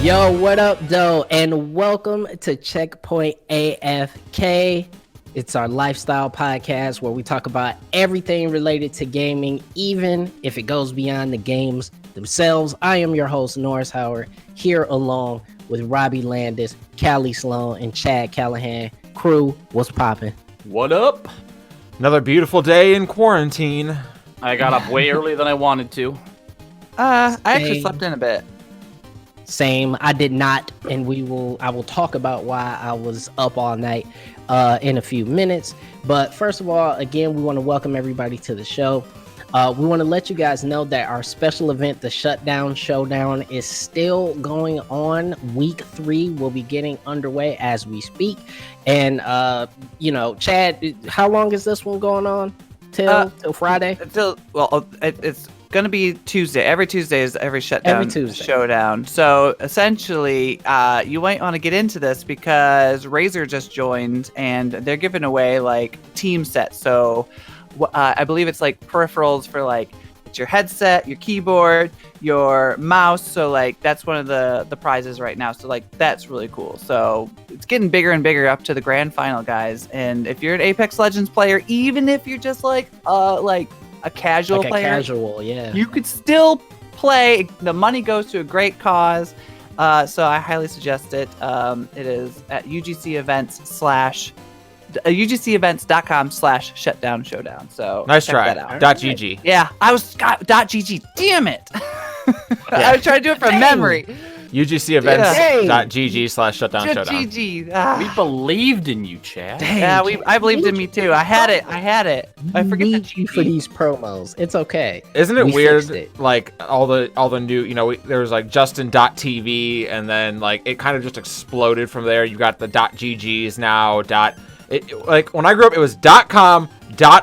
Yo, what up, though? And welcome to Checkpoint AFK. It's our lifestyle podcast where we talk about everything related to gaming, even if it goes beyond the games themselves. I am your host, Norris Howard, here along with Robbie Landis, Callie Sloan, and Chad Callahan. Crew, what's poppin'? What up? Another beautiful day in quarantine. I got up way earlier than I wanted to. I actually slept in a bit. Same. I did not, and I will talk about why I was up all night in a few minutes. But first of all, again, we want to welcome everybody to the show. We want to let you guys know that our special event, the Shutdown Showdown, is still going on. Week 3 will be getting underway as we speak. And Chad, how long is this one going on? Till Friday? It's gonna be Tuesday. Every Tuesday is every showdown. So essentially, you might want to get into this because Razer just joined and they're giving away like team sets. So I believe it's like peripherals for like it's your headset, your keyboard, your mouse. So like that's one of the prizes right now. So like that's really cool. So it's getting bigger and bigger up to the grand final, guys. And if you're an Apex Legends player, even if you're just like a casual player, you could still play. The money goes to a great cause, so I highly suggest it. It is at UGCevents.com/shutdown showdown. So nice check try. that out. .gg. Yeah, I was .gg. Damn it! I was trying to do it from memory. UGCevents.gg/shutdown showdown. GG. We believed in you, Chad. Yeah, I believed in me too. I had it. I forget need you for these promos. It's okay. Isn't it weird? It. Like all the new, there was like Justin.tv, and then like it kind of just exploded from there. You got the .ggs now. Like when I grew up, it was .com,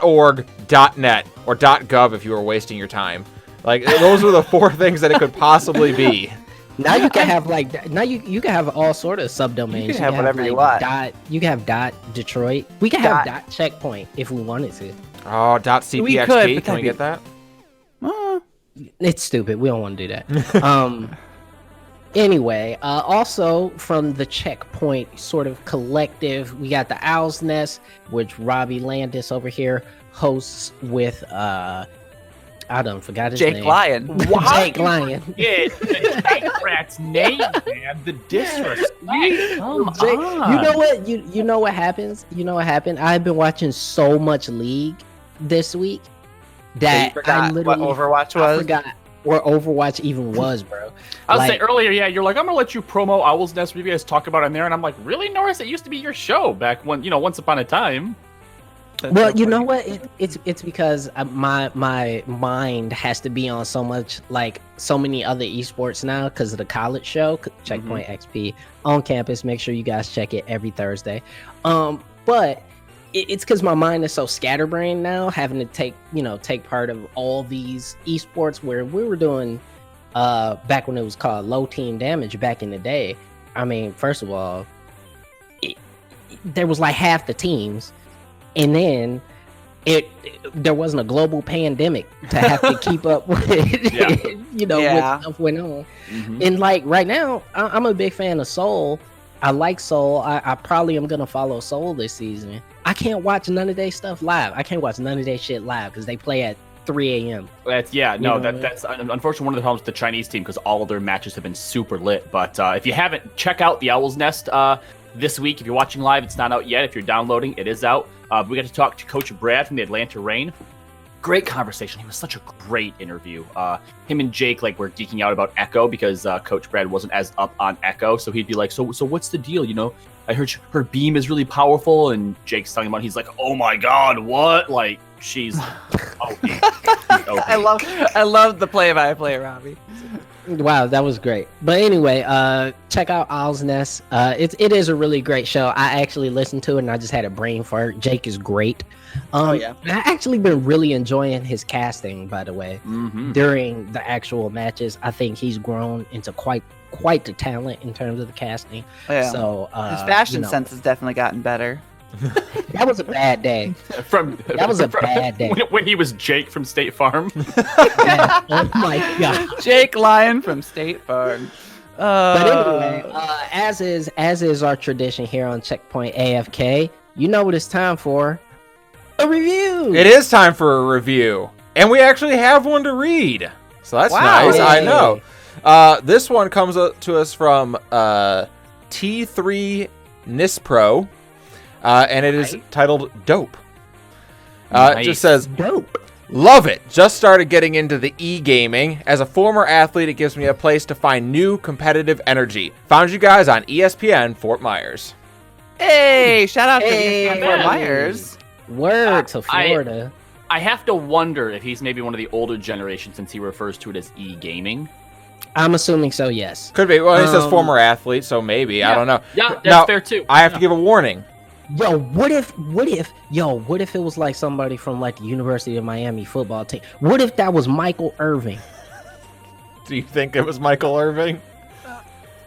.org, .net, or .gov if you were wasting your time. Like those were the 4 things that it could possibly be. Now you can have you can have all sort of subdomains. You can have whatever you want. You can have .Detroit. We can have .checkpoint if we wanted to. Oh, .cpxp. Can we get that? It's stupid. We don't want to do that. Anyway, also from the Checkpoint sort of collective, we got the Owl's Nest, which Robbie Landis over here hosts with I done forgot his name. Jake Lyon. Jake Lyon. Yeah, Jake Rat's name, man. The disrespect. Come on. You know what? You know what happens? You know what happened? I've been watching so much League this week that I literally what Overwatch was. I forgot where Overwatch even was, bro. I was saying earlier, yeah, you're like, I'm gonna let you promo Owl's Nest. What you guys talk about in there? And I'm like, really, Norris? It used to be your show back when, once upon a time. Well, you know what? It's because my mind has to be on so many other esports now because of the college show, Checkpoint XP on campus. Make sure you guys check it every Thursday. But it's because my mind is so scatterbrained now, having to take part of all these esports where we were doing back when it was called low team damage back in the day. I mean, first of all, there was like half the teams. And then there wasn't a global pandemic to have to keep up with, what stuff went on. Mm-hmm. And like right now, I'm a big fan of Soul. I like Soul. I probably am going to follow Soul this season. I can't watch none of their stuff live. I can't watch none of their shit live because they play at 3 a.m. That's unfortunately one of the problems with the Chinese team because all of their matches have been super lit. But if you haven't, check out the Owl's Nest this week. If you're watching live, it's not out yet. If you're downloading, it is out. We got to talk to Coach Brad from the Atlanta Reign. Great conversation. He was such a great interview. Him and Jake were geeking out about Echo because Coach Brad wasn't as up on Echo. So he'd be like, so what's the deal? I heard her beam is really powerful. And Jake's talking about, he's like, oh my God, what? Like, she's OP. I love the play-by-play, Robbie. Wow, that was great. But anyway, check out Owl's Nest. It is a really great show. I actually listened to it and I just had a brain fart. Jake is great. I actually been really enjoying his casting, by the way, during the actual matches. I think he's grown into quite the talent in terms of the casting. Yeah. So his fashion sense has definitely gotten better. That was a bad day. That was a bad day. When he was Jake from State Farm. Yeah. Oh my God. Jake Lyon from State Farm. But anyway, as is our tradition here on Checkpoint AFK, you know what it's time for? A review. It is time for a review, and we actually have one to read. So that's nice. Yay. I know. This one comes to us from T3 Nispro, and it is titled "Dope." It just says, "Dope." Love it. Just started getting into the e-gaming. As a former athlete, it gives me a place to find new competitive energy. Found you guys on ESPN Fort Myers. Hey, shout out to ESPN Fort Myers. Word to Florida. I have to wonder if he's maybe one of the older generation since he refers to it as e-gaming. I'm assuming so, yes. Could be. Well, it says former athlete, so maybe. Yeah. I don't know. Yeah, that's fair too. I have to give a warning. Yo, what if it was like somebody from like the University of Miami football team? What if that was Michael Irving? Do you think it was Michael Irving?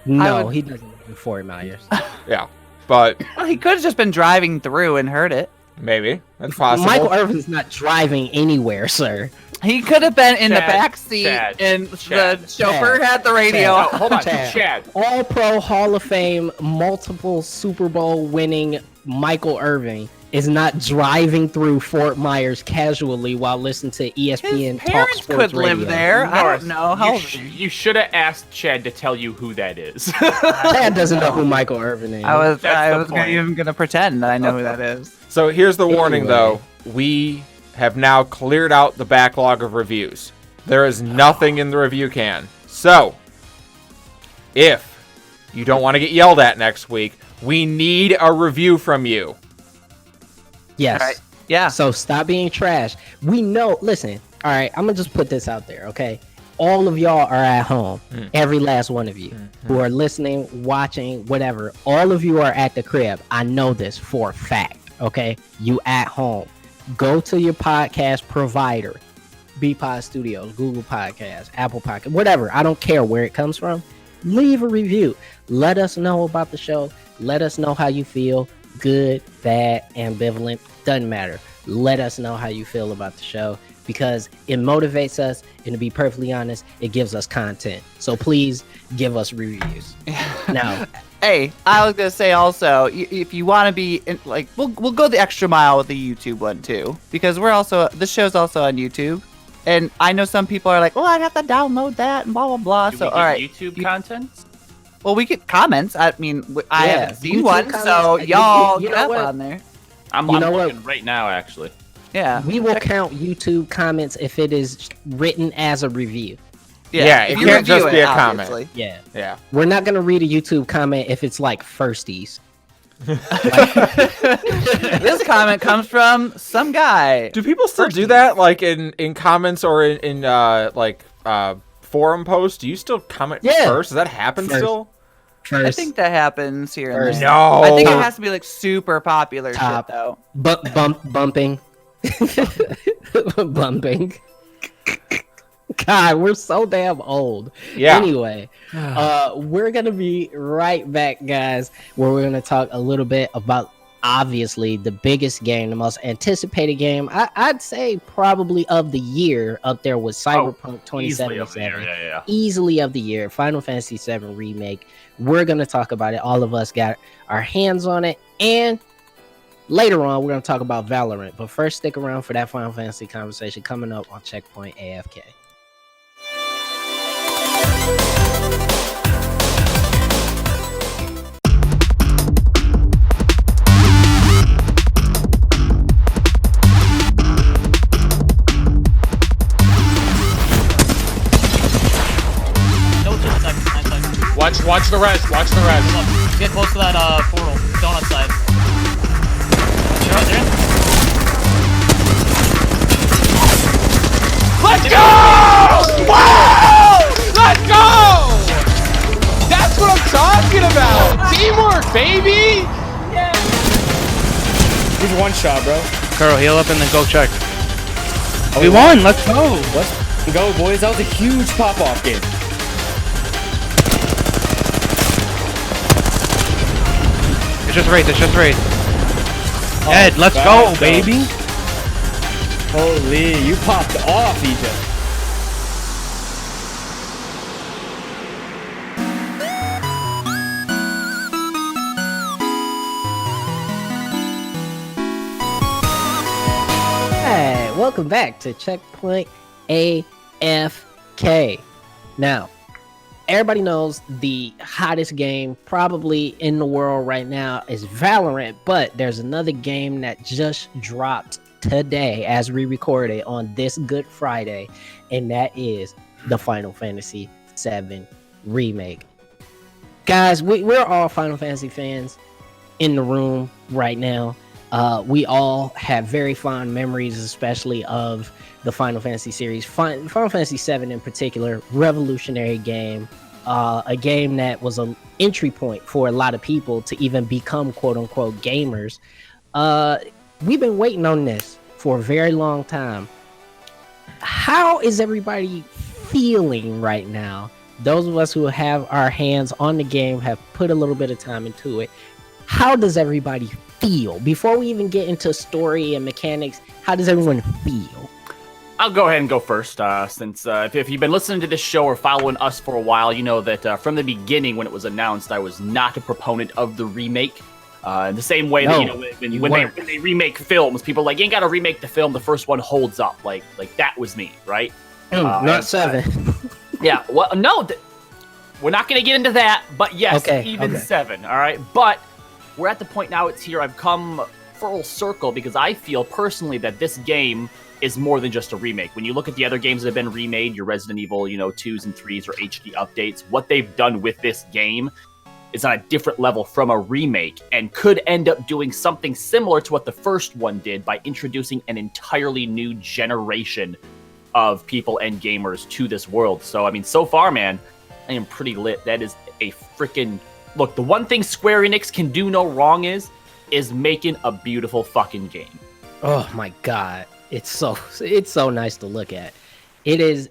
No, he doesn't live in Fort Myers. Yeah, but Well, he could have just been driving through and heard it. maybe. That's possible. Michael Irvin's not driving anywhere, sir. He could have been in the Chad, back seat, Chad, and Chad, the chauffeur had the radio. Hold on, Chad. Chad. All Pro Hall of Fame, multiple Super Bowl winning Michael Irving is not driving through Fort Myers casually while listening to ESPN His Talk parents Sports could Radio. live there. I don't know. How You should have asked Chad to tell you who that is. Chad doesn't know who Michael Irving is. I was That's the point. even gonna pretend that I know who that is. So here's the warning, Anyway. though. We have now cleared out the backlog of reviews. There is nothing in the review can. So, if you don't want to get yelled at next week, we need a review from you. Yes. All right. Yeah. So stop being trash. We know. Listen. All right. I'm gonna just put this out there. Okay. All of y'all are at home. Every last one of you who are listening, watching, whatever. All of you are at the crib. I know this for a fact. Okay. You at home. Go to your podcast provider. Bpod Studios, Google Podcasts, Apple Podcasts, whatever. I don't care where it comes from. Leave a review. Let us know about the show. Let us know how you feel. Good, bad, ambivalent, doesn't matter. Let us know how you feel about the show because it motivates us, and to be perfectly honest, it gives us content. So please give us reviews. Now, Hey, I was gonna say also, if you want to be like, we'll go the extra mile with the YouTube one too, because the show's also on YouTube, and I know some people are like, well, I'd have to download that and blah blah blah. Do So we all get right, YouTube content? well, we get comments. I mean, I Yeah, haven't seen YouTube one, so comments. y'all You get know up what? on there. I'm You know what? looking right now, actually. Yeah, we will count YouTube comments if it is written as a review. Yeah, if it you can't just review be it, a comment. obviously. Yeah. Yeah. We're not going to read a YouTube comment if it's like firsties. This comment comes from some guy. Do people still do that, like in comments or in forum posts? Do you still comment first? Does that happen First. still? First. I think that happens here and First. there. No. I think it has to be like super popular Top. shit though. Bumping. Bumping. God, we're so damn old. Yeah. Anyway, we're going to be right back, guys, where we're going to talk a little bit about, obviously, the biggest game, the most anticipated game, I'd say probably of the year, up there with Cyberpunk 2077. Yeah. Easily of the year, Final Fantasy VII Remake. We're going to talk about it. All of us got our hands on it. And later on, we're going to talk about Valorant. But first, stick around for that Final Fantasy conversation coming up on Checkpoint AFK. Watch the res. Watch the res. Get close to that portal. Donut side. You're out there. Let's go! Wow! Let's go! That's what I'm talking about. Teamwork, baby. He's one shot, bro. Carl, heal up and then go check. We won. Let's go. Let's go, boys. That was a huge pop-off game. It's just raid. It's just raid. Ed, let's go, baby. Holy, you popped off, Egypt. welcome back to Checkpoint AFK. Now, everybody knows the hottest game probably in the world right now is Valorant, but there's another game that just dropped today as we record it on this Good Friday, and that is the Final Fantasy VII Remake. Guys, we're all Final Fantasy fans in the room right now. We all have very fond memories, especially of the Final Fantasy series. Final Fantasy VII in particular, revolutionary game. A game that was an entry point for a lot of people to even become quote-unquote gamers. We've been waiting on this for a very long time. How is everybody feeling right now? Those of us who have our hands on the game have put a little bit of time into it. How does everybody feel? Before we even get into story and mechanics, how does everyone feel? I'll go ahead and go first, since if you've been listening to this show or following us for a while, you know that from the beginning when it was announced, I was not a proponent of the remake. In the same way that, when they remake films, people are like, you ain't got to remake the film, the first one holds up. Like that was me, right? Not 7. Yeah, well, no, we're not going to get into that, but yes, even 7, all right? But we're at the point now, it's here, I've come full circle, because I feel personally that this game is more than just a remake. When you look at the other games that have been remade, your Resident Evil, 2s and 3s or HD updates, what they've done with this game is on a different level from a remake, and could end up doing something similar to what the first one did by introducing an entirely new generation of people and gamers to this world. So, I mean, so far, man, I am pretty lit. That is a freaking... Look, the one thing Square Enix can do no wrong is making a beautiful fucking game. Oh my god. It's so nice to look at. It is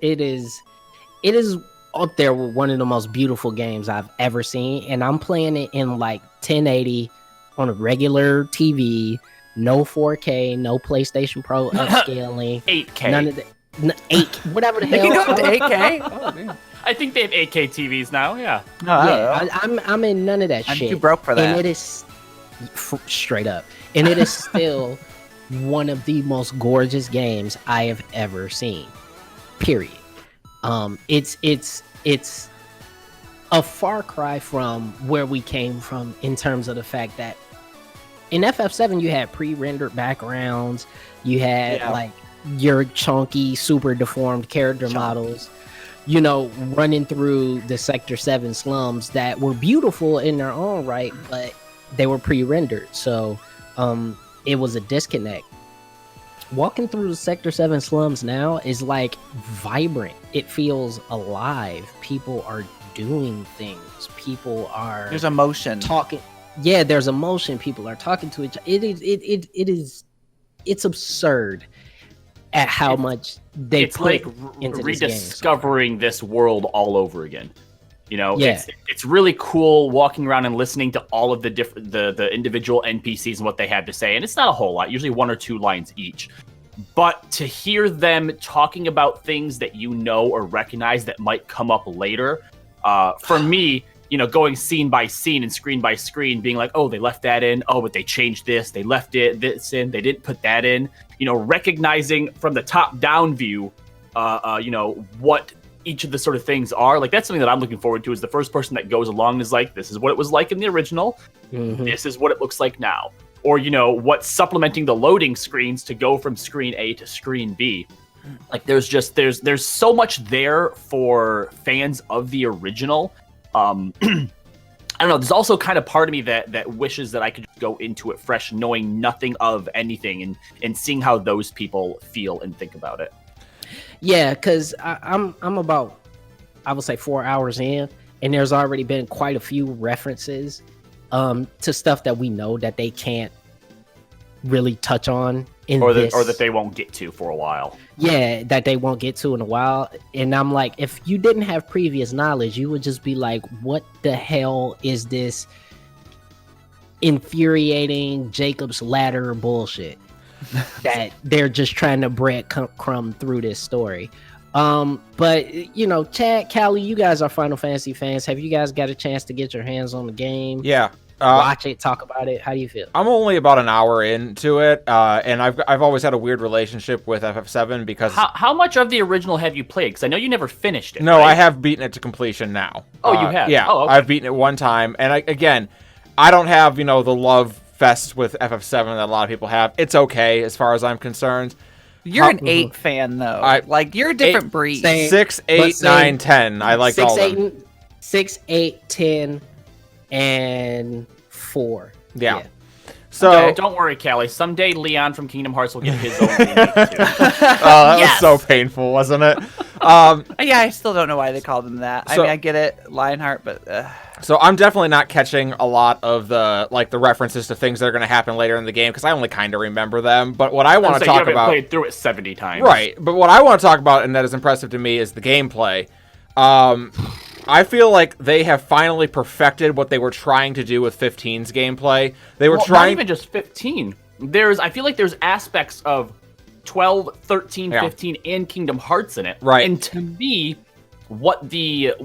up there with one of the most beautiful games I've ever seen, and I'm playing it in like 1080 on a regular TV, no 4K, no PlayStation Pro upscaling, 8K. None of that. 8, whatever the hell. You go up to 8K? Oh, man. I think they have 8K TVs now, yeah. No, yeah, I'm in none of that shit. I'm too broke for that. And it is straight up. And it is still one of the most gorgeous games I have ever seen. Period. It's a far cry from where we came from in terms of the fact that in FF7 you had pre-rendered backgrounds, you had like your chunky, super deformed character models, running through the Sector 7 slums that were beautiful in their own right, but they were pre-rendered. So it was a disconnect. Walking through the Sector 7 slums now is like vibrant. It feels alive. People are doing things. People are... There's emotion. Talking. Yeah, there's emotion. People are talking to each other. It's absurd at how much they it's put like into rediscovering this world all over again. Yeah. It's really cool walking around and listening to all of the different the individual NPCs and what they have to say, and it's not a whole lot, usually 1 or 2 lines each. But to hear them talking about things that or recognize that might come up later, for me, going scene by scene and screen by screen, being like, oh, they left that in. Oh, but they changed this. They left this in. They didn't put that in. Recognizing from the top-down view, what each of the sort of things are. Like, that's something that I'm looking forward to, is the first person that goes along and is like, this is what it was like in the original. Mm-hmm. This is what it looks like now. Or, what's supplementing the loading screens to go from screen A to screen B. Like, there's so much there for fans of the original. I don't know, there's also kind of part of me that wishes that I could just go into it fresh, knowing nothing of anything, and seeing how those people feel and think about it. Yeah, because I'm about, I would say, 4 hours in, and there's already been quite a few references to stuff that we know that they can't really touch on or that they won't get to for a while. Yeah, that they won't get to in a while. And I'm like, if you didn't have previous knowledge, you would just be like, what the hell is this infuriating Jacob's Ladder bullshit that they're just trying to breadcrumb through this story? But you know, Chad, Callie, you guys are Final Fantasy fans. Have you guys got a chance to get your hands on the game? Yeah. Watch it, talk about it. How do you feel? I'm only about an hour into it, and I've always had a weird relationship with FF7 because how much of the original have you played? Because I know you never finished it. No, right? I have beaten it to completion now. Oh, you have? Yeah, Oh, okay. I've beaten it one time, and I don't have the love fest with FF7 that a lot of people have. It's okay as far as I'm concerned. You're an 8 fan though. Like you're a different breed. 6, 8, 9, 10. I like all of them. 6, 8, 10, and 4. Yeah. So okay, don't worry, Callie. Someday Leon from Kingdom Hearts will get his own remake too. That was so painful, wasn't it? Yeah, I still don't know why they called him that. I mean, I get it, Lionheart, but. So I'm definitely not catching a lot of the references to things that are going to happen later in the game because I only kind of remember them. But what I want to talk about, played through it 70 times, right? But what I want to talk about, and that is impressive to me, is the gameplay. I feel like they have finally perfected what they were trying to do with 15's gameplay. They were trying, not even just 15. I feel like there's aspects of 12, 13, 15, and Kingdom Hearts in it. Right. And to me, what the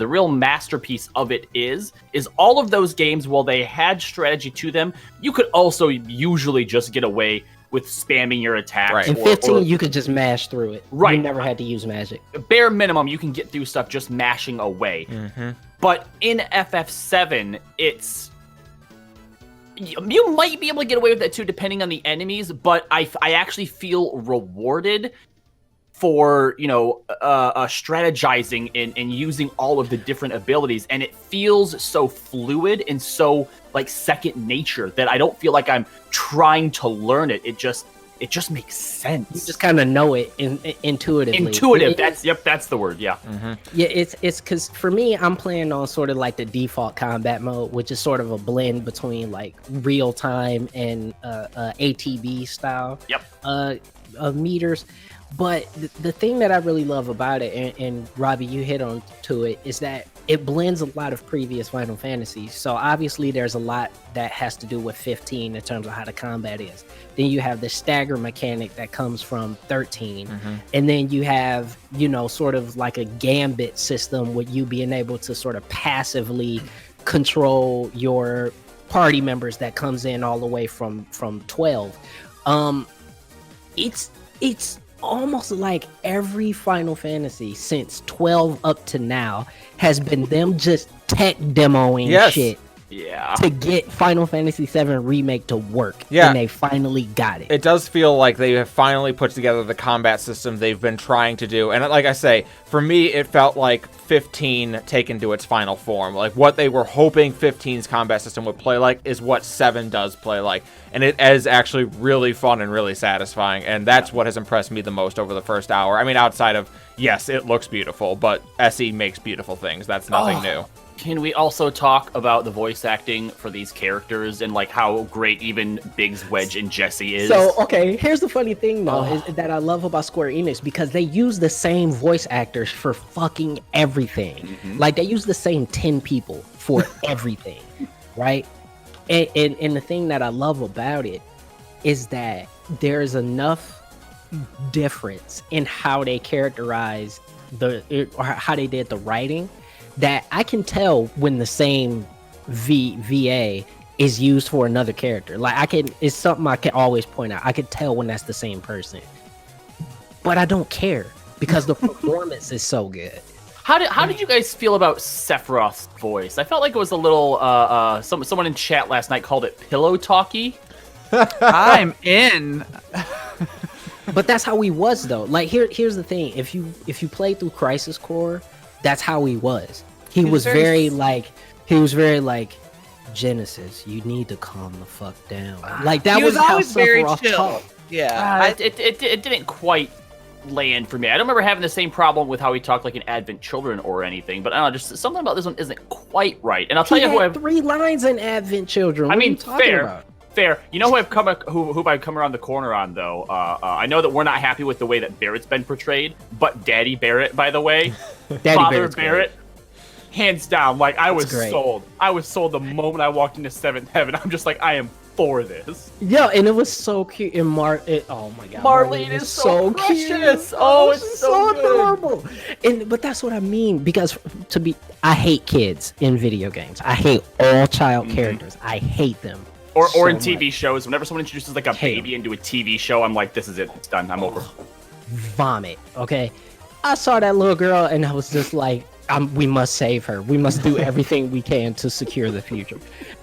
real masterpiece of it is all of those games, while they had strategy to them, you could also usually just get away with spamming your attacks. Right. In 15, you could just mash through it. Right. You never had to use magic. Bare minimum, you can get through stuff just mashing away. Mm-hmm. But in FF7, you might be able to get away with that too, depending on the enemies. But I actually feel rewarded for strategizing and using all of the different abilities, and it feels so fluid and so like second nature that I don't feel like I'm trying to learn it. It just makes sense. You just kind of know it intuitively. Intuitive. That's the word. Yeah. Mm-hmm. Yeah, it's because for me, I'm playing on sort of like the default combat mode, which is sort of a blend between like real time and ATB style. Yep. Meters. But the thing that I really love about it, and Robbie, you hit on to it, is that it blends a lot of previous Final Fantasies. So obviously there's a lot that has to do with 15 in terms of how the combat is. Then you have the stagger mechanic that comes from 13. Mm-hmm. And then you have, sort of like a gambit system with you being able to sort of passively control your party members that comes in all the way from 12. It's almost like every Final Fantasy since 12 up to now has been them just tech demoing shit to get Final Fantasy VII Remake to work. Yeah. And they finally got it. It does feel like they have finally put together the combat system they've been trying to do. And like I say, for me, it felt like 15 taken to its final form. Like what they were hoping 15's combat system would play like is what 7 does play like. And it is actually really fun and really satisfying. And that's what has impressed me the most over the first hour. I mean, outside of, yes, it looks beautiful, but SE makes beautiful things. That's nothing new. Can we also talk about the voice acting for these characters and like how great even Biggs, Wedge, and Jesse is? So, okay, here's the funny thing though, is that I love about Square Enix, because they use the same voice actors for fucking everything. Mm-hmm. Like they use the same 10 people for everything, right? And the thing that I love about it is that there's enough difference in how they characterize or how they did the writing that I can tell when the same VA is used for another character. Like it's something I can always point out. I can tell when that's the same person, but I don't care because the performance is so good. How did you guys feel about Sephiroth's voice? I felt like it was a little someone in chat last night called it pillow talky. I'm in. But that's how he was though. Like here's the thing. If you play through Crisis Core, that's how he was. He was very like Genesis, you need to calm the fuck down. Like that he was how always very Sephiroth chill. talked. Yeah. It didn't quite land for me. I don't remember having the same problem with how he talked like in Advent Children or anything, but I don't know, just something about this one isn't quite right. And I'll tell you who I've 3 lines in Advent Children. What are you talking about? Fair. You know who I've come around the corner on though. I know that we're not happy with the way that Barrett's been portrayed, but Daddy Barrett, by the way, Daddy Father Barrett's Barrett, hands down. Like I was great. sold. I was sold the moment I walked into Seventh Heaven. I'm just like, I am for this. Yeah, and it was so cute. And oh my god, Marlene is so precious. Cute. Oh, it's so good. adorable. But that's what I mean, because I hate kids in video games. I hate all child characters. I hate them. Or so in TV shows, whenever someone introduces like a baby into a TV show, I'm like, this is it. It's done. I'm over. Vomit. Okay, I saw that little girl and I was just like, we must save her. We must do everything we can to secure the future.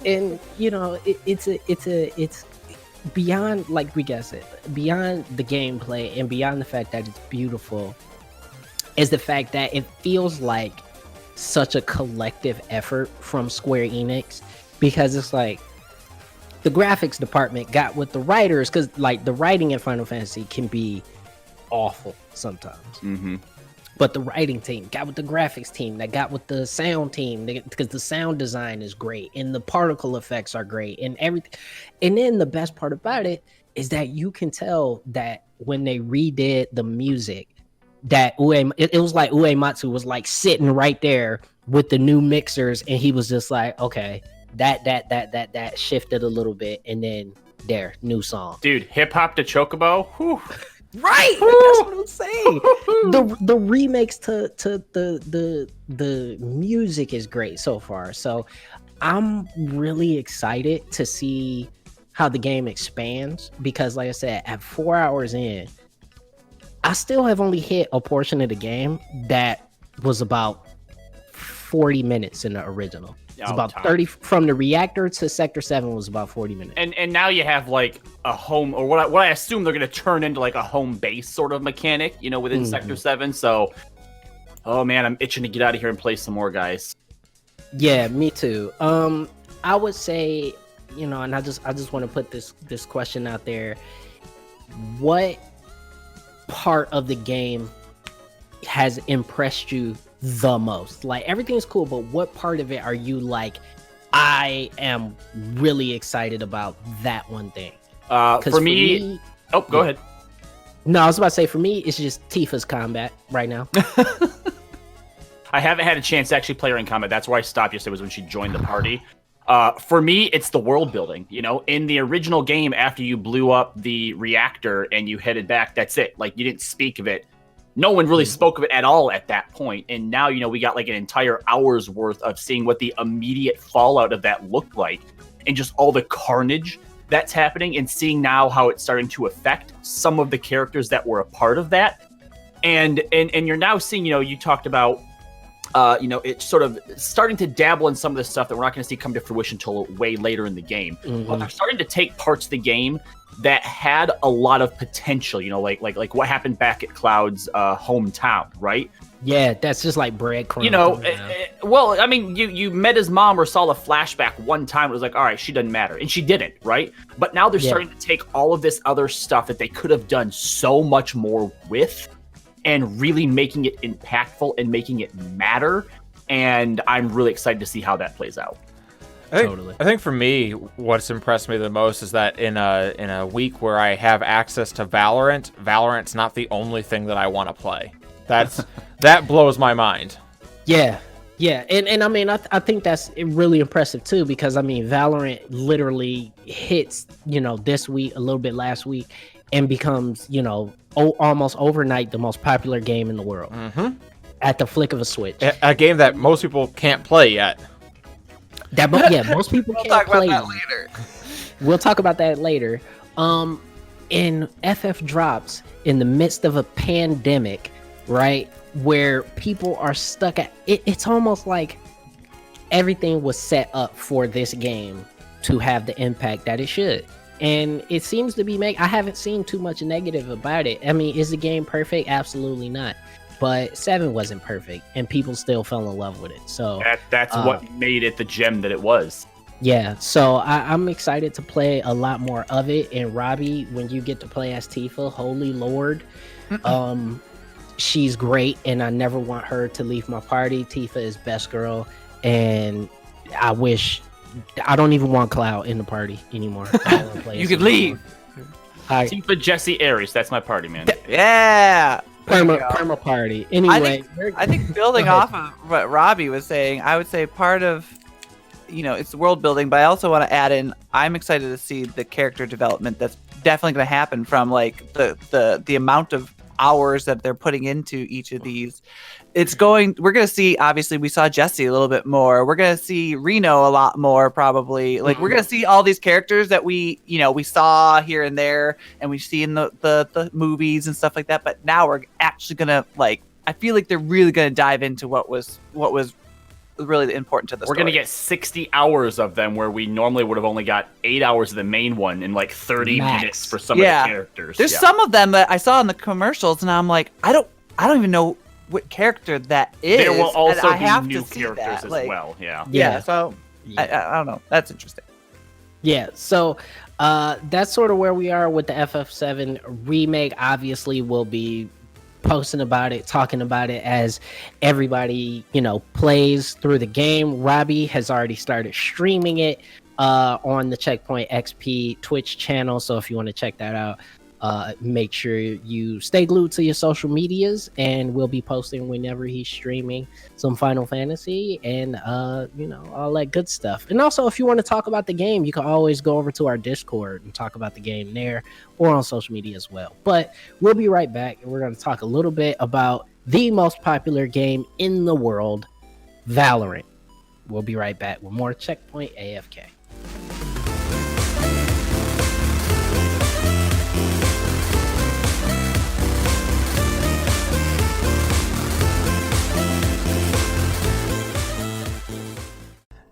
And it's beyond, like we guessed it, beyond the gameplay and beyond the fact that it's beautiful, is the fact that it feels like such a collective effort from Square Enix, because it's like the graphics department got with the writers, because like the writing in Final Fantasy can be awful sometimes. But the writing team got with the graphics team, that got with the sound team, because the sound design is great and the particle effects are great and everything. And then the best part about it is that you can tell that when they redid the music, that it was like Uematsu was like sitting right there with the new mixers, and he was just like, okay, that shifted a little bit, and then new song. Dude, hip hop to Chocobo. Whew. Right, that's what I'm saying. The remakes to the music is great so far. So I'm really excited to see how the game expands, because like I said, at 4 hours in, I still have only hit a portion of the game that was about 40 minutes in the original. It's about 30 from the reactor to Sector 7 was about 40 minutes. And now you have like a home, or what I assume they're going to turn into like a home base sort of mechanic, within Sector 7. So, oh man, I'm itching to get out of here and play some more, guys. Yeah, me too. I would say, and I just want to put this question out there. What part of the game has impressed you the most? Like, everything's cool, but what part of it are you like, I am really excited about that one thing? For me, go ahead. No, I was about to say, for me, it's just Tifa's combat right now. I haven't had a chance to actually play her in combat. That's where I stopped yesterday, was when she joined the party. For me, it's the world building. In the original game, after you blew up the reactor and you headed back, that's it. Like, you didn't speak of it. No one really spoke of it at all at that point. And now, we got like an entire hour's worth of seeing what the immediate fallout of that looked like, and just all the carnage that's happening, and seeing now how it's starting to affect some of the characters that were a part of that. And you're now seeing, you talked about, it's sort of starting to dabble in some of the stuff that we're not going to see come to fruition until way later in the game. But they're starting to take parts of the game that had a lot of potential, like what happened back at Cloud's hometown, right? Yeah, that's just like breadcrumbs. Well, I mean, you met his mom or saw a flashback one time. It was like, all right, she doesn't matter. And she didn't, right? But now they're starting to take all of this other stuff that they could have done so much more with, and really making it impactful and making it matter. And I'm really excited to see how that plays out. I think for me, what's impressed me the most is that in a week where I have access to Valorant's not the only thing that I want to play. That blows my mind. Yeah. And I mean, I think that's really impressive too, because I mean, Valorant literally hits, this week, a little bit last week, and becomes, almost overnight the most popular game in the world. At the flick of a switch. A game that most people can't play yet. Most people can't play. We'll talk about that later. We'll talk about that later. And FF drops in the midst of a pandemic, right? Where people are stuck at it. It's almost like everything was set up for this game to have the impact that it should. And it seems to be I haven't seen too much negative about it. I mean, is the game perfect? Absolutely not. But 7 wasn't perfect, and people still fell in love with it. So that's what made it the gem that it was. Yeah, so I'm excited to play a lot more of it. And Robbie, when you get to play as Tifa, holy Lord, she's great, and I never want her to leave my party. Tifa is best girl, and I don't even want Cloud in the party anymore. I wanna play You could leave. Tifa, Jesse, Ares, that's my party, man. Yeah. Perma party. Anyway, I think building off of what Robbie was saying, I would say part of, it's world building, but I also want to add in, I'm excited to see the character development that's definitely going to happen from like the amount of hours that they're putting into each of these. We're going to see, obviously we saw Jesse a little bit more. We're going to see Reno a lot more probably. Like we're going to see all these characters that we saw here and there and we see in the movies and stuff like that. But now we're actually going to I feel like they're really going to dive into what was really important to the story. We're going to get 60 hours of them where we normally would have only got 8 hours of the main one and like 30 minutes for some of the characters. There's some of them that I saw in the commercials and I'm like, I don't even know what character that is. There will also I have be new to see characters that. as well. So I don't know. That's interesting. Yeah, so that's sort of where we are with the FF7 remake. Obviously, we'll be posting about it, talking about it as everybody, plays through the game. Robbie has already started streaming it on the Checkpoint XP Twitch channel. So if you want to check that out, make sure you stay glued to your social medias, and we'll be posting whenever he's streaming some Final Fantasy and all that good stuff. And also, if you want to talk about the game, you can always go over to our Discord and talk about the game there or on social media as well. But we'll be right back, and we're going to talk a little bit about the most popular game in the world, Valorant. We'll be right back with more Checkpoint AFK.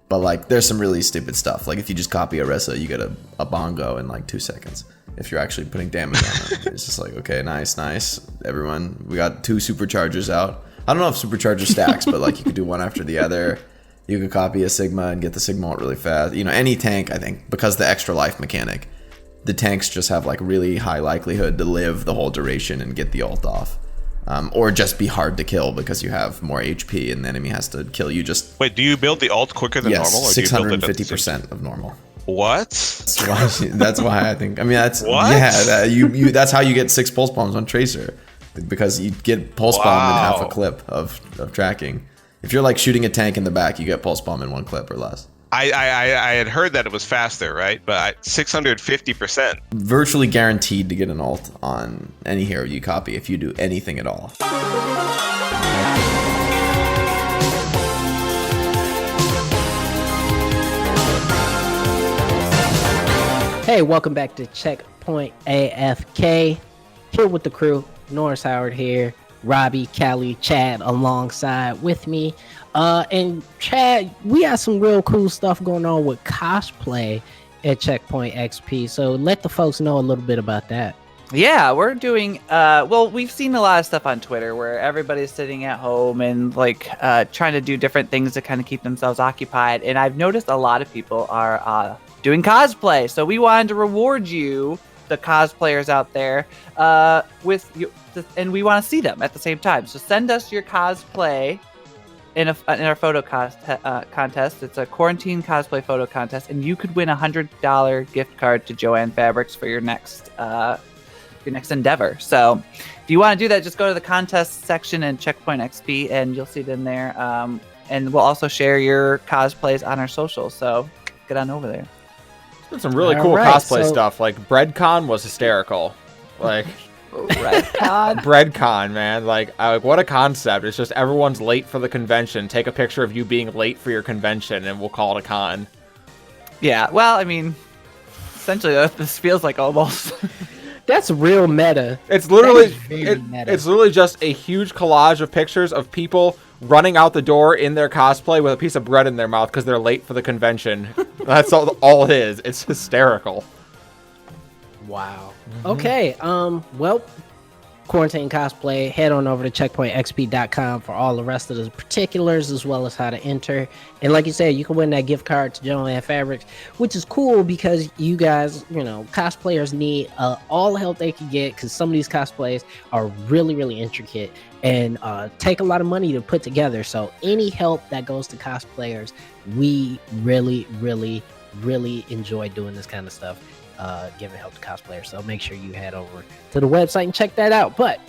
But there's some really stupid stuff. Like if you just copy a Ressa, you get a bongo in 2 seconds. If you're actually putting damage on it, it's just okay, nice. Everyone, we got 2 superchargers out. I don't know if supercharger stacks, but you could do one after the other. You could copy a Sigma and get the Sigma out really fast. Any tank, I think, because the extra life mechanic, the tanks just have really high likelihood to live the whole duration and get the ult off. Or just be hard to kill because you have more HP and the enemy has to kill you. Wait, do you build the ult quicker than normal? Or 650% of normal. What? That's why I think. That's what? Yeah. That's how you get 6 pulse bombs on Tracer, because you get pulse bomb in half a clip of tracking. If you're shooting a tank in the back, you get pulse bomb in 1 clip or less. I had heard that it was faster, right? But 650%. Virtually guaranteed to get an ult on any hero you copy if you do anything at all. Hey, welcome back to Checkpoint AFK. Here with the crew, Norris Howard here, Robbie, Callie, Chad alongside with me. And Chad, we got some real cool stuff going on with cosplay at Checkpoint XP. So let the folks know a little bit about that. Yeah, we're doing, we've seen a lot of stuff on Twitter where everybody's sitting at home and trying to do different things to kind of keep themselves occupied. And I've noticed a lot of people are doing cosplay. So we wanted to reward you, the cosplayers out there, and we want to see them at the same time. So send us your cosplay in our photo contest. It's a quarantine cosplay photo contest, and you could win $100 gift card to Joanne Fabrics for your next endeavor. So if you want to do that, just go to the contest section in Checkpoint XP, and you'll see it in there. And we'll also share your cosplays on our socials. So get on over there. There's been some really cool cosplay stuff. BreadCon was hysterical. BreadCon, man. What a concept. It's just everyone's late for the convention. Take a picture of you being late for your convention and we'll call it a con. Yeah, well, essentially this feels like almost that's real meta. It's literally it's literally just a huge collage of pictures of people running out the door in their cosplay with a piece of bread in their mouth because they're late for the convention. That's all it is. It's hysterical. Wow. Okay. Well, quarantine cosplay, head on over to checkpointxp.com for all the rest of the particulars as well as how to enter. And like you said, you can win that gift card to Joanne Fabrics, which is cool because you guys, cosplayers need all the help they can get, because some of these cosplays are really, really intricate and take a lot of money to put together. So any help that goes to cosplayers, we really, really, really enjoy doing this kind of stuff. Giving help to cosplayers, so make sure you head over to the website and check that out. But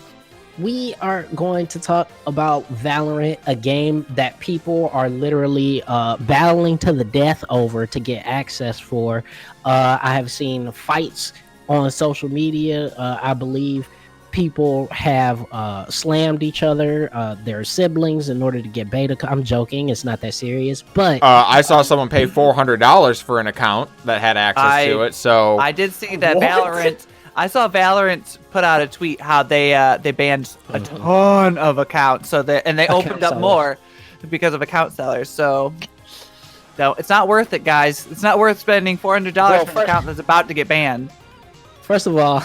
we are going to talk about Valorant, a game that people are literally battling to the death over to get access for. I have seen fights on social media. I believe people have slammed each other, their siblings, in order to get beta. I'm joking. It's not that serious. But I saw someone pay $400 for an account that had access to it. So I did see that Valorant. I saw Valorant put out a tweet how they banned a ton of accounts, so they opened up more because of account sellers. So no, it's not worth it, guys. It's not worth spending $400 for an account that's about to get banned. First of all,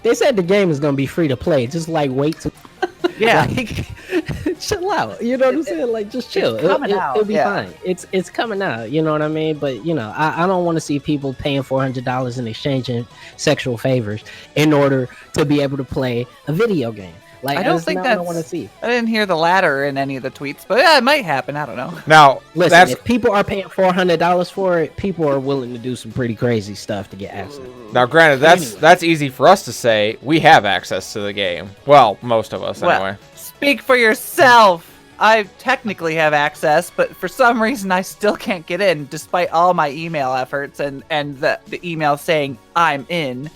they said the game is gonna be free to play. Just like wait to chill out. You know what I'm saying? Like just chill. It'll be fine. It's coming out. You know what I mean? But you know, I don't want to see people paying $400 and exchanging sexual favors in order to be able to play a video game. Like I don't think what I want to see. I didn't hear the latter in any of the tweets, but yeah, it might happen. I don't know. Now, listen, if people are paying $400 for it, people are willing to do some pretty crazy stuff to get access. Now, granted, that's easy for us to say. We have access to the game. Well, most of us, anyway. Speak for yourself. I technically have access, but for some reason I still can't get in, despite all my email efforts and the email saying I'm in.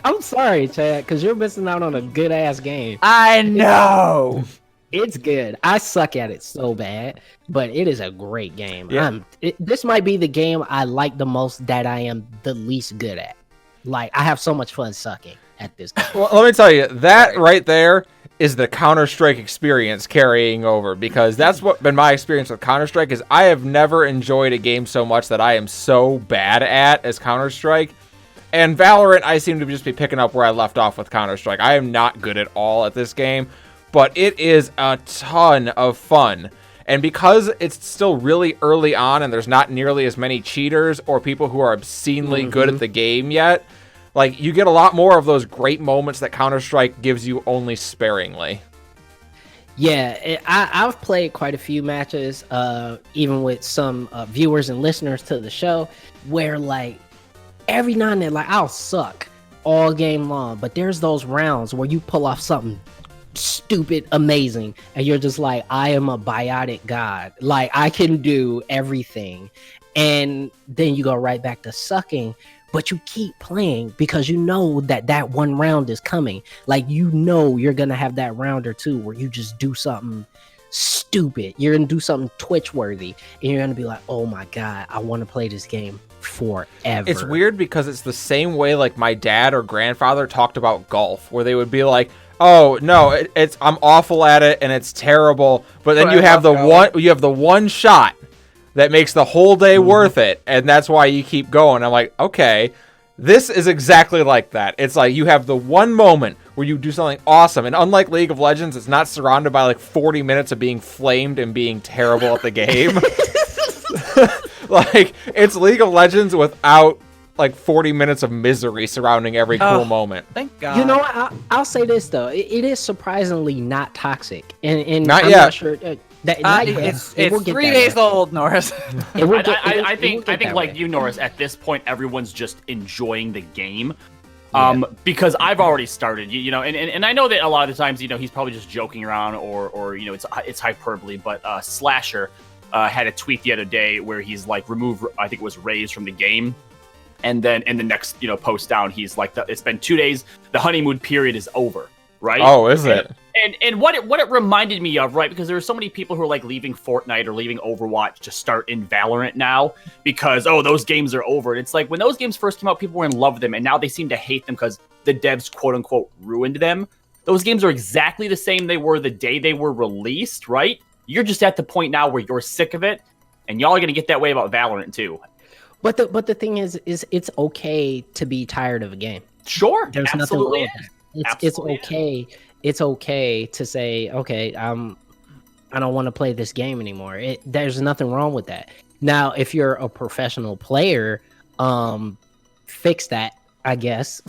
I'm sorry, Chad, because you're missing out on a good ass game. I know. It's good. I suck at it so bad, but it is a great game. Yeah. This might be the game I like the most that I am the least good at. Like, I have so much fun sucking at this game. Well, let me tell you, that right there is the Counter-Strike experience carrying over, because that's what been my experience with Counter-Strike. Is I have never enjoyed a game so much that I am so bad at as Counter-Strike. And Valorant, I seem to just be picking up where I left off with Counter-Strike. I am not good at all at this game, but it is a ton of fun. And because it's still really early on and there's not nearly as many cheaters or people who are obscenely good at the game yet, like, you get a lot more of those great moments that Counter-Strike gives you only sparingly. Yeah, I've played quite a few matches, even with some viewers and listeners to the show, where, like, every now and then, like, I'll suck all game long, but there's those rounds where you pull off something stupid amazing, and you're just like, I am a biotic god. Like, I can do everything. And then you go right back to sucking, but you keep playing because you know that one round is coming. Like, you know you're gonna have that round or two where you just do something stupid. You're gonna do something Twitch worthy, and you're gonna be like, oh my god, I want to play this game forever. It's weird because it's the same way like my dad or grandfather talked about golf, where they would be like, oh no, I'm awful at it and it's terrible, but then you have the one shot that makes the whole day worth it, and that's why you keep going. I'm like, okay, this is exactly like that. It's like you have the one moment where you do something awesome, and unlike League of Legends, it's not surrounded by like 40 minutes of being flamed and being terrible at the game. Like, it's League of Legends without like 40 minutes of misery surrounding every cool moment. Thank God. You know what? I'll say this though, it is surprisingly not toxic, and not I'm yet. not sure. It's 3 days old, Norris. I think like you, Norris, at this point, everyone's just enjoying the game. Because I've already started, you know, and I know that a lot of the times, you know, he's probably just joking around or you know, it's hyperbole, but Slasher had a tweet the other day where he's like, remove, I think it was Raze from the game. And then in the next, you know, post down, he's like, it's been 2 days. The honeymoon period is over, right? Oh, is it? And what it reminded me of, right? Because there are so many people who are like leaving Fortnite or leaving Overwatch to start in Valorant now because, oh, those games are over. And it's like when those games first came out, people were in love with them. And now they seem to hate them because the devs, quote unquote, ruined them. Those games are exactly the same they were the day they were released, right? You're just at the point now where you're sick of it. And y'all are going to get that way about Valorant too. But the thing is it's okay to be tired of a game. Sure, there's nothing wrong with that. It's okay. Is. It's okay to say, okay, I don't want to play this game anymore. There's nothing wrong with that. Now, if you're a professional player, fix that, I guess.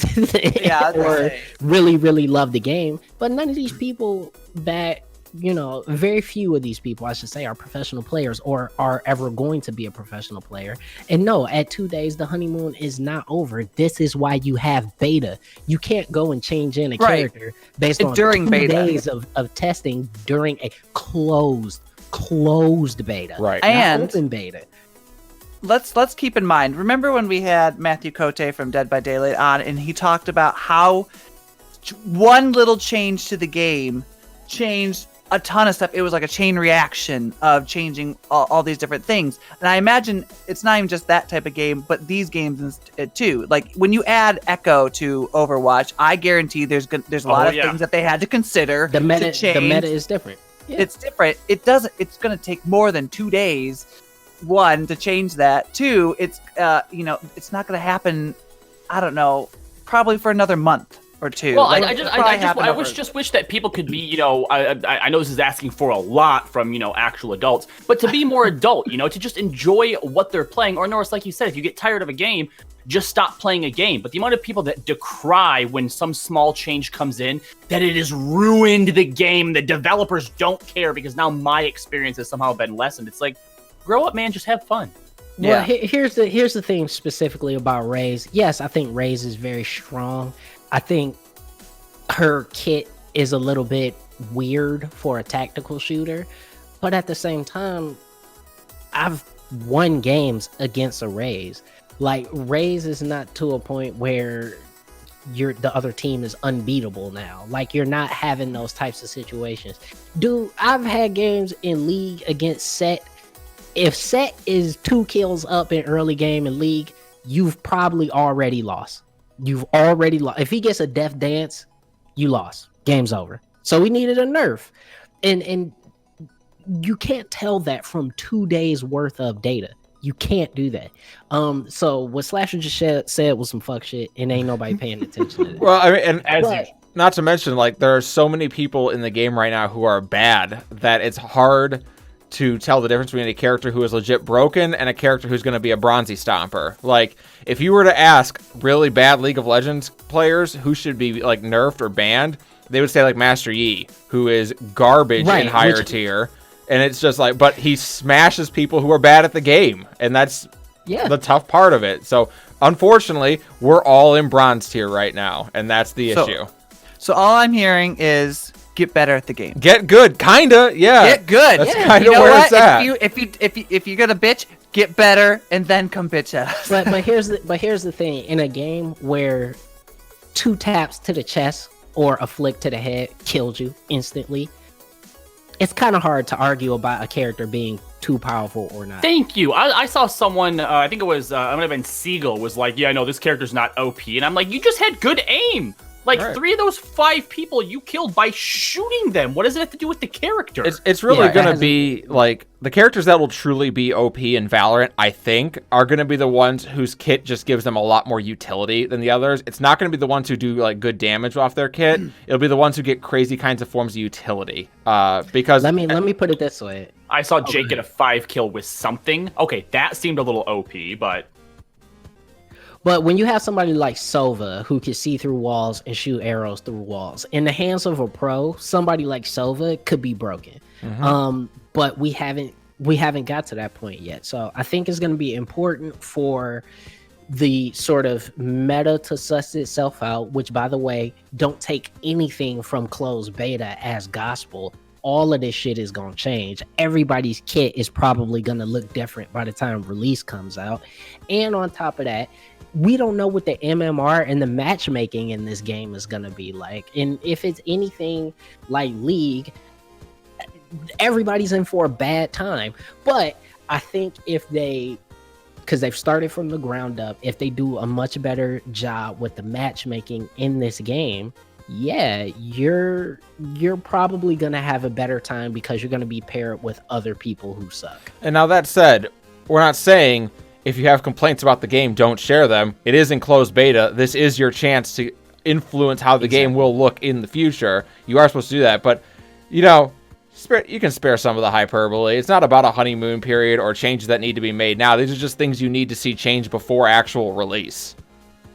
Yeah, or really, really love the game. But none of these people that very few of these people, I should say, are professional players or are ever going to be a professional player. And no, at 2 days, the honeymoon is not over. This is why you have beta. You can't go and change in a character based on during 2 beta. days of testing during a closed beta, right? And open beta. Let's keep in mind. Remember when we had Matthew Cote from Dead by Daylight on, and he talked about how one little change to the game changed a ton of stuff. It was like a chain reaction of changing all these different things. And I imagine it's not even just that type of game, but these games too. Like when you add Echo to Overwatch, I guarantee there's a lot of things that they had to consider. The meta is different. Yeah. It's different. It's going to take more than 2 days. One, to change that. Two, it's it's not going to happen. I don't know, probably for another month or two. Well, I just wish that people could be, I know this is asking for a lot from, actual adults, but to be more adult, to just enjoy what they're playing. Or Norris, like you said, if you get tired of a game, just stop playing a game. But the amount of people that decry when some small change comes in, that it has ruined the game, the developers don't care because now my experience has somehow been lessened. It's like, grow up, man, just have fun. Well, here's the thing specifically about Raze. Yes, I think Raze is very strong. I think her kit is a little bit weird for a tactical shooter, but at the same time, I've won games against a Raze. Like, Raze is not to a point where the other team is unbeatable now. Like, you're not having those types of situations. Dude, I've had games in League against Set. If Set is 2 kills up in early game in League, you've probably already lost. You've already lost. If he gets a death dance, you lost. Game's over. So we needed a nerf. And you can't tell that from 2 days worth of data. You can't do that. So what Slasher just said was some fuck shit, and ain't nobody paying attention to it. Well, I mean, not to mention, like, there are so many people in the game right now who are bad that it's hard to tell the difference between a character who is legit broken and a character who's going to be a bronzy stomper. Like, if you were to ask really bad League of Legends players who should be, like, nerfed or banned, they would say, like, Master Yi, who is garbage in higher tier. And it's just like, but he smashes people who are bad at the game. And that's the tough part of it. So, unfortunately, we're all in bronze tier right now. And that's the issue. So all I'm hearing is get better at the game. Get good, kinda, yeah. Get good. That's kind of where it's at. If you're gonna bitch, get better and then come bitch at us. But here's the thing: in a game where 2 taps to the chest or a flick to the head killed you instantly, it's kind of hard to argue about a character being too powerful or not. Thank you. I saw someone, I think it was, I might have been Siegel, was like, yeah, no, this character's not OP. And I'm like, you just had good aim. Like, 3 of those 5 people you killed by shooting them. What does it have to do with the character? It's really going to be, like, the characters that will truly be OP in Valorant, I think, are going to be the ones whose kit just gives them a lot more utility than the others. It's not going to be the ones who do, like, good damage off their kit. It'll be the ones who get crazy kinds of forms of utility. Because... Let me put it this way. I saw Jake get a 5 kill with something. Okay, that seemed a little OP, but... But when you have somebody like Sova who can see through walls and shoot arrows through walls, in the hands of a pro, somebody like Sova could be broken. But we haven't got to that point yet. So I think it's going to be important for the sort of meta to suss itself out, which, by the way, don't take anything from closed beta as gospel. All of this shit is going to change. Everybody's kit is probably going to look different by the time release comes out. And on top of that, we don't know what the MMR and the matchmaking in this game is going to be like. And if it's anything like League, everybody's in for a bad time. But I think because they've started from the ground up, if they do a much better job with the matchmaking in this game, you're probably going to have a better time because you're going to be paired with other people who suck. And now that said, we're not saying... if you have complaints about the game, don't share them. It is in closed beta. This is your chance to influence how the game will look in the future. You are supposed to do that, but, you can spare some of the hyperbole. It's not about a honeymoon period or changes that need to be made now. These are just things you need to see change before actual release.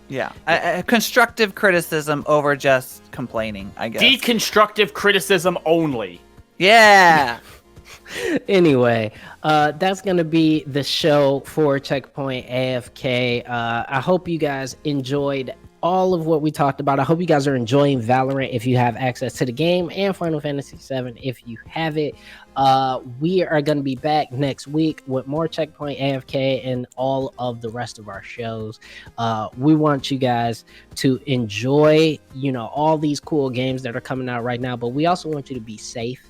Yeah, a constructive criticism over just complaining, I guess. Deconstructive criticism only. Yeah. Anyway, that's gonna be the show for Checkpoint AFK. I hope you guys enjoyed all of what we talked about. I hope you guys are enjoying Valorant if you have access to the game, and Final Fantasy VII if you have it. We are going to be back next week with more Checkpoint AFK and all of the rest of our shows. We want you guys to enjoy, all these cool games that are coming out right now, but we also want you to be safe.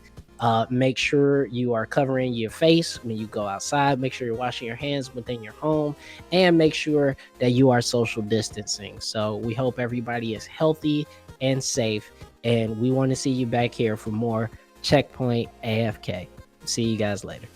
Make sure you are covering your face when you go outside. Make sure you're washing your hands within your home, and make sure that you are social distancing. So we hope everybody is healthy and safe, and we want to see you back here for more Checkpoint AFK. See you guys later.